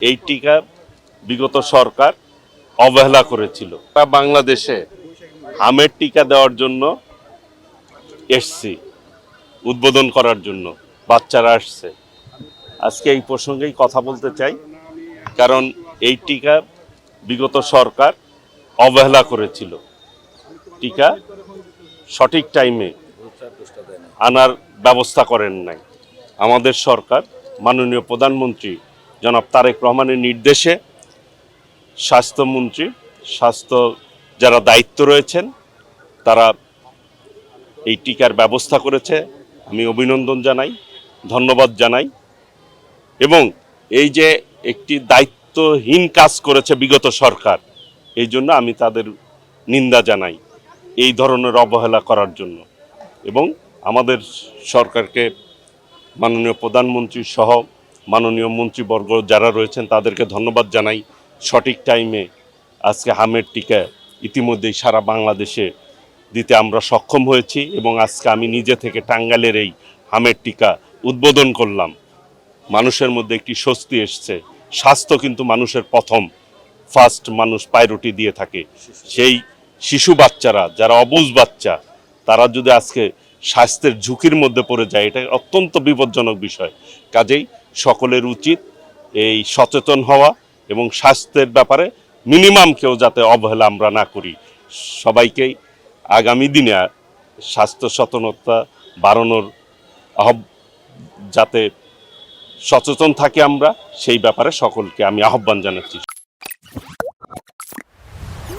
এই টিকা বিগত সরকার অবহেলা করেছিল। বাংলাদেশে আমের টিকা দেওয়ার জন্য এসছি, উদ্বোধন করার জন্য বাচ্চারা আসছে। আজকে এই প্রসঙ্গেই কথা বলতে চাই, কারণ এই টিকা বিগত সরকার অবহেলা করেছিল। টিকা সঠিক টাইমে আনার ব্যবস্থা করেন নাই। আমাদের সরকার, মাননীয় প্রধানমন্ত্রী জনাব তারেক রহমানের নির্দেশে স্বাস্থ্য যারা দায়িত্ব রয়েছেন তারা এই টিকার ব্যবস্থা করেছে। আমি অভিনন্দন জানাই, ধন্যবাদ জানাই। এবং এই যে একটি দায়িত্বহীন কাজ করেছে বিগত সরকার, এই জন্য আমি তাদের নিন্দা জানাই এই ধরনের অবহেলা করার জন্য। এবং আমাদের সরকারকে, মাননীয় প্রধানমন্ত্রী সহ মাননীয় মন্ত্রীবর্গ যারা রয়েছেন তাদেরকে ধন্যবাদ জানাই। সঠিক টাইমে আজকে হামের টিকা ইতিমধ্যেই সারা বাংলাদেশে দিতে আমরা সক্ষম হয়েছি। এবং আজকে আমি নিজে থেকে টাঙ্গাইলের এই হামের টিকা উদ্বোধন করলাম। মানুষের মধ্যে একটি স্বস্তি এসছে। স্বাস্থ্য কিন্তু মানুষের ফার্স্ট মানুষ প্রায়োরিটি দিয়ে থাকে। সেই শিশু বাচ্চারা যারা অবুঝ বাচ্চা, তারা যদি আজকে স্বাস্থ্যের ঝুঁকির মধ্যে পড়ে যায়, এটা অত্যন্ত বিপজ্জনক বিষয়। কাজেই সকলের উচিত এই সচেতন হওয়া এবং স্বাস্থ্যের ব্যাপারে মিনিমাম কেউ যাতে অবহেলা আমরা না করি। সবাইকেই আগামী দিনে স্বাস্থ্য সচেতনতা বাড়ানোর যাতে সচেতন থাকি আমরা, সেই ব্যাপারে সকলকে আমি আহ্বান জানাচ্ছি।